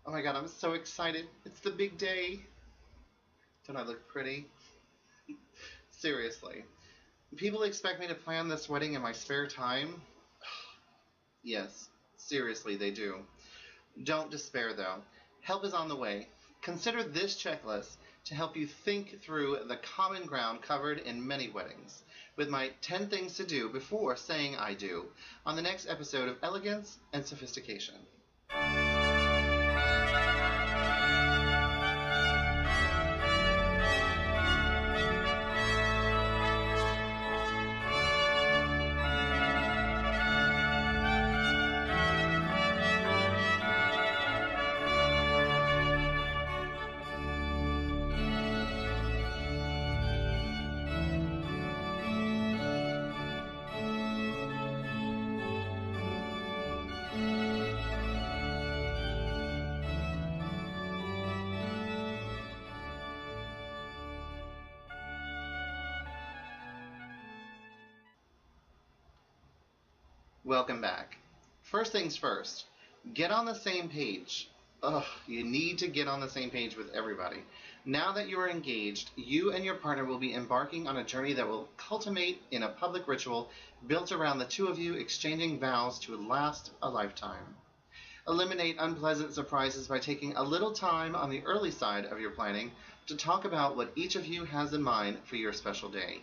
Oh my god, I'm so excited. It's the big day. Don't I look pretty? Seriously. People expect me to plan this wedding in my spare time? Yes, seriously, they do. Don't despair, though. Help is on the way. Consider this checklist to help you think through the common ground covered in many weddings, with my 10 things to do before saying I do, on the next episode of Elegance and Sophistication. Welcome back. First things first, get on the same page. Ugh, you need to get on the same page with everybody. Now that you are engaged, you and your partner will be embarking on a journey that will culminate in a public ritual built around the two of you exchanging vows to last a lifetime. Eliminate unpleasant surprises by taking a little time on the early side of your planning to talk about what each of you has in mind for your special day.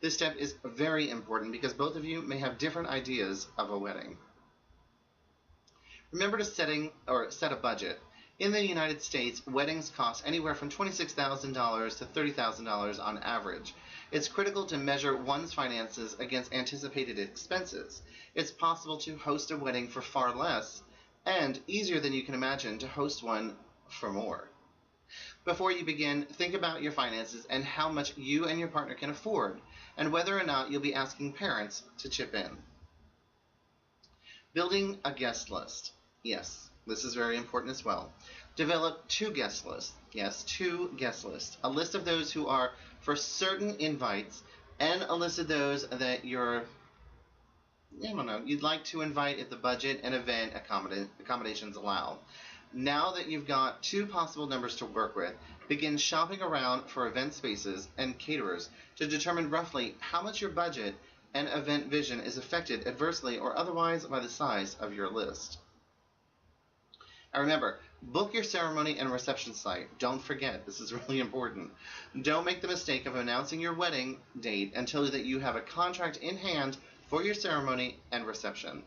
This step is very important because both of you may have different ideas of a wedding. Remember to set a budget. In the United States, weddings cost anywhere from $26,000 to $30,000 on average. It's critical to measure one's finances against anticipated expenses. It's possible to host a wedding for far less, and easier than you can imagine to host one for more. Before you begin, think about your finances and how much you and your partner can afford, and whether or not you'll be asking parents to chip in. Building a guest list. Yes, this is very important as well. Develop two guest lists. Yes, two guest lists. A list of those who are for certain invites, and a list of those that you'd like to invite if the budget and event accommodations allow. Now that you've got two possible numbers to work with, begin shopping around for event spaces and caterers to determine roughly how much your budget and event vision is affected adversely or otherwise by the size of your list. And remember, book your ceremony and reception site. Don't forget, this is really important. Don't make the mistake of announcing your wedding date until that you have a contract in hand for your ceremony and reception.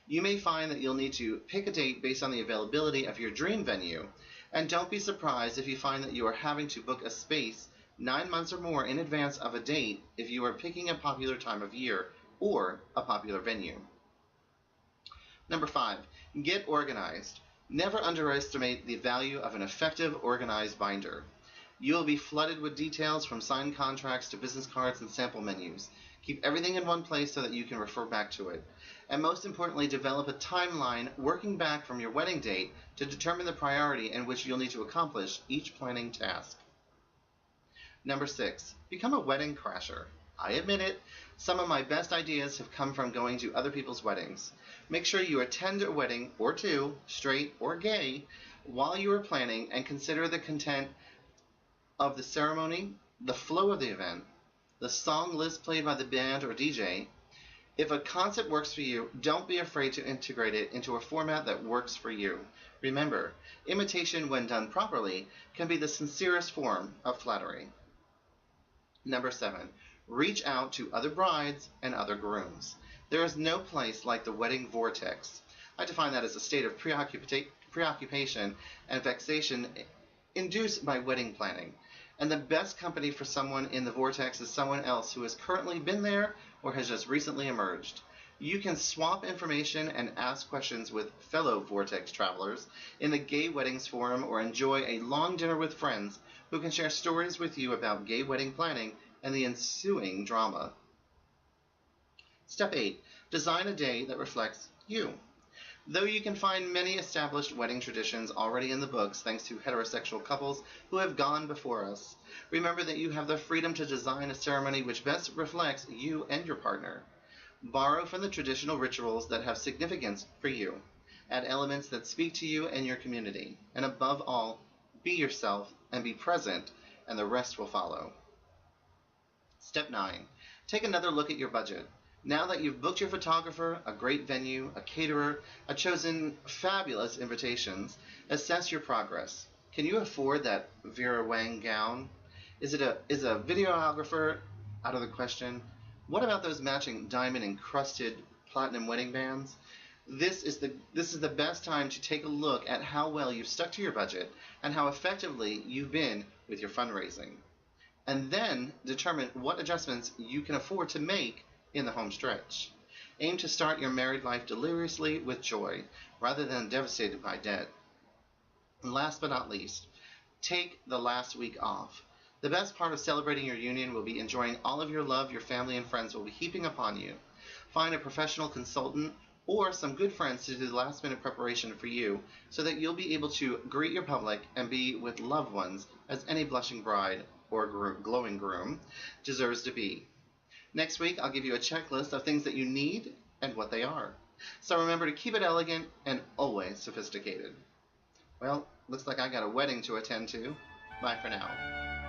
You may find that you'll need to pick a date based on the availability of your dream venue, and don't be surprised if you find that you are having to book a space 9 months or more in advance of a date if you are picking a popular time of year or a popular venue. Number 5, get organized. Never underestimate the value of an effective organized binder. You will be flooded with details from signed contracts to business cards and sample menus. Keep everything in one place so that you can refer back to it. And most importantly, develop a timeline working back from your wedding date to determine the priority in which you'll need to accomplish each planning task. Number 6, become a wedding crasher. I admit it, some of my best ideas have come from going to other people's weddings. Make sure you attend a wedding or two, straight or gay, while you are planning, and consider the content of the ceremony, the flow of the event, the song list played by the band or DJ. If a concept works for you, don't be afraid to integrate it into a format that works for you. Remember, imitation, when done properly, can be the sincerest form of flattery. Number 7, reach out to other brides and other grooms. There is no place like the wedding vortex. I define that as a state of preoccupation and vexation induced by wedding planning. And the best company for someone in the vortex is someone else who has currently been there or has just recently emerged. You can swap information and ask questions with fellow vortex travelers in the Gay Weddings Forum, or enjoy a long dinner with friends who can share stories with you about gay wedding planning and the ensuing drama. Step 8, design a day that reflects you. Though you can find many established wedding traditions already in the books thanks to heterosexual couples who have gone before us, remember that you have the freedom to design a ceremony which best reflects you and your partner. Borrow from the traditional rituals that have significance for you, Add elements that speak to you and your community. And above all, be yourself and be present, and the rest will follow. Step 9. Take another look at your budget. Now that you've booked your photographer, a great venue, a caterer, a chosen fabulous invitations, assess your progress. Can you afford that Vera Wang gown? Is a videographer out of the question? What about those matching diamond encrusted platinum wedding bands? This is the best time to take a look at how well you've stuck to your budget and how effectively you've been with your fundraising. And then determine what adjustments you can afford to make in the home stretch. Aim to start your married life deliriously with joy, rather than devastated by debt. And last but not least, take the last week off. The best part of celebrating your union will be enjoying all of your love your family and friends will be heaping upon you. Find a professional consultant or some good friends to do the last minute preparation for you so that you'll be able to greet your public and be with loved ones as any blushing bride or glowing groom deserves to be. Next week, I'll give you a checklist of things that you need and what they are. So remember to keep it elegant and always sophisticated. Well, looks like I got a wedding to attend to. Bye for now.